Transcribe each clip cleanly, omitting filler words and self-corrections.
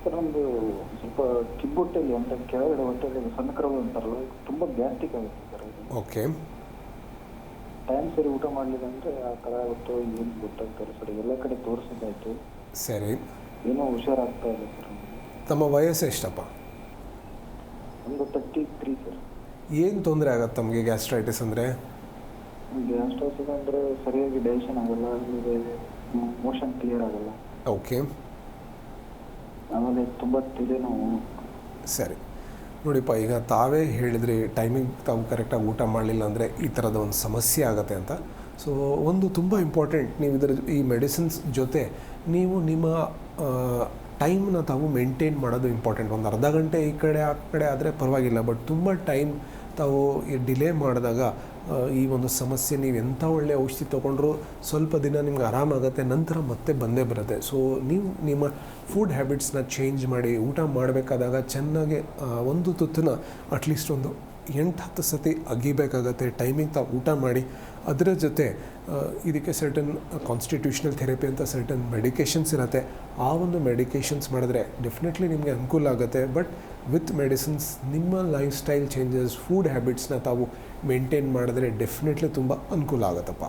Sir ನಮ್ಮದು ಸ್ವಲ್ಪ ಕಿಬ್ಬೊಟ್ಟೆಯಲ್ಲಿ ಅಂದರೆ ಕೆಳಗಡೆ ಹೊಟ್ಟೆಯಲ್ಲಿ ಸಣ್ಣ ಕರವು ಅಂತಾರಲ್ಲ ತುಂಬ ಗ್ಯಾಸ್ಟ್ರಿಕ್ ಆಗುತ್ತೆ ಸರ್. ಓಕೆ. ಟೈಮ್ ಸರಿ ಊಟ ಮಾಡಲಿಲ್ಲ ಅಂದರೆ ಆ ಥರ ಆಗುತ್ತೋ ಏನು ಗೊತ್ತಾಗ್ತಾರೆ ಸರ್. ಎಲ್ಲ ಕಡೆ ತೋರಿಸಿದ್ದಾಯ್ತು, ಸರಿ. ಏನೋ ಹುಷಾರಾಗ್ತಾ ಇಲ್ಲ ಸರ್. ತಮ್ಮ ವಯಸ್ಸು ಎಷ್ಟಪ್ಪ? ಒಂದು 33 ಸರ್. ಏನು ತೊಂದರೆ ಆಗತ್ತೆ ತಮಗೆ ಗ್ಯಾಸ್ಟ್ರೈಟಿಸ್ ಅಂದರೆ? ಗ್ಯಾಸ್ಟ್ರೈಟಿಸ್ ಅಂದರೆ ಸರಿಯಾಗಿ ಡೈಜೆಷನ್ ಆಗಲ್ಲ, ಆಮೇಲೆ ಮೋಷನ್ ಕ್ಲಿಯರ್ ಆಗಲ್ಲ, ಓಕೆ. ಆಮೇಲೆ ತುಂಬ ತಲೆನೋವು. ಸರಿ ನೋಡಿಪ್ಪ, ಈಗ ತಾವೇ ಹೇಳಿದ್ರಿ ಟೈಮಿಂಗ್ ತಾವು ಕರೆಕ್ಟಾಗಿ ಊಟ ಮಾಡಲಿಲ್ಲ ಅಂದರೆ ಈ ಥರದ ಒಂದು ಸಮಸ್ಯೆ ಆಗುತ್ತೆ ಅಂತ. ಸೊ ಒಂದು ತುಂಬ ಇಂಪಾರ್ಟೆಂಟ್, ನೀವು ಈ ಮೆಡಿಸಿನ್ಸ್ ಜೊತೆ ನೀವು ನಿಮ್ಮ ಟೈಮ್ನ ತಾವು ಮೇಂಟೈನ್ ಮಾಡೋದು ಇಂಪಾರ್ಟೆಂಟ್. ಒಂದು ಅರ್ಧ ಗಂಟೆ ಈ ಕಡೆ ಆ ಕಡೆ ಆದರೆ ಪರವಾಗಿಲ್ಲ, ಬಟ್ ತುಂಬ ಟೈಮ್ ತಾವು ಈ ಡಿಲೇ ಮಾಡಿದಾಗ ಈ ಒಂದು ಸಮಸ್ಯೆ ನೀವು ಎಂಥ ಒಳ್ಳೆಯ ಔಷಧಿ ತೊಗೊಂಡ್ರೂ ಸ್ವಲ್ಪ ದಿನ ನಿಮ್ಗೆ ಆರಾಮಾಗುತ್ತೆ, ನಂತರ ಮತ್ತೆ ಬಂದೇ ಬರುತ್ತೆ. ಸೊ ನೀವು ನಿಮ್ಮ ಫುಡ್ ಹ್ಯಾಬಿಟ್ಸ್ನ ಚೇಂಜ್ ಮಾಡಿ ಊಟ ಮಾಡಬೇಕಾದಾಗ ಚೆನ್ನಾಗಿ ಒಂದು ತುತ್ತನ್ನ ಅಟ್ಲೀಸ್ಟ್ ಒಂದು 8-10 ಸತಿ ಅಗಿಬೇಕಾಗತ್ತೆ. ಟೈಮಿಂಗ್ ತಾವು ಊಟ ಮಾಡಿ ಅದರ ಜೊತೆ ಇದಕ್ಕೆ ಸರ್ಟನ್ ಕಾನ್ಸ್ಟಿಟ್ಯೂಷನಲ್ ಥೆರಪಿ ಅಂತ ಸರ್ಟನ್ ಮೆಡಿಕೇಷನ್ಸ್ ಇರುತ್ತೆ. ಆ ಒಂದು ಮೆಡಿಕೇಷನ್ಸ್ ಮಾಡಿದ್ರೆ ಡೆಫಿನೆಟ್ಲಿ ನಿಮಗೆ ಅನುಕೂಲ ಆಗುತ್ತೆ. ಬಟ್ ವಿತ್ ಮೆಡಿಸಿನ್ಸ್ ನಿಮ್ಮ ಲೈಫ್ ಸ್ಟೈಲ್ ಚೇಂಜಸ್, ಫುಡ್ ಹ್ಯಾಬಿಟ್ಸ್ನ ತಾವು ಮೇಂಟೈನ್ ಮಾಡಿದ್ರೆ ಡೆಫಿನೆಟ್ಲಿ ತುಂಬ ಅನುಕೂಲ ಆಗುತ್ತಪ್ಪ.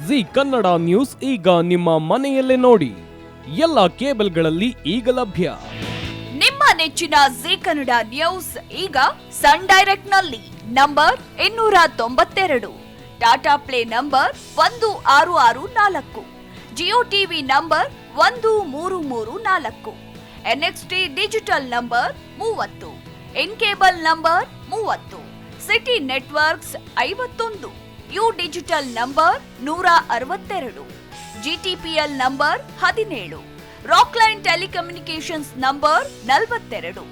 ಜಿ ಕನ್ನಡ ನ್ಯೂಸ್ ಈಗ ನಿಮ್ಮ ಮನೆಯಲ್ಲೇ ನೋಡಿ, ಎಲ್ಲ ಕೇಬಲ್ಗಳಲ್ಲಿ ಈಗ ಲಭ್ಯ. ನಿಮ್ಮ ನೆಚ್ಚಿನ ಜಿ ಕನ್ನಡ ನ್ಯೂಸ್ ಈಗ ಸನ್ ಡೈರೆಕ್ಟ್ ನಲ್ಲಿ number 292, Tata play number 1664, Jio TV number 1334, NXT digital number 30, in cable number 30, city networks 51, U digital number 162, GTPL number 17, Rockline telecommunications number 42,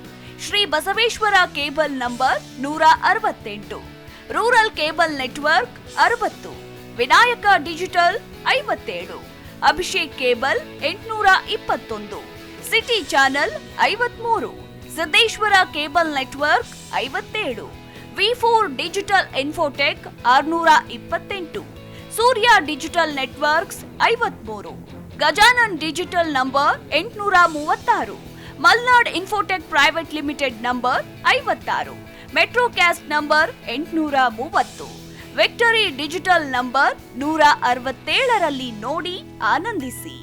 Shri Basaveshwara cable number 168, rural cable network 60, Vinayaka digital 57, Abhishek cable 821, city channel 53, Siddeshwara cable network 57, V4 digital Infotech 628, Surya digital networks 53, Gajanan digital number 836, Malnad Infotech private limited number 56, Metrocast number 830, Victory digital number 167ರಲ್ಲಿ ನೋಡಿ ಆನಂದಿಸಿ.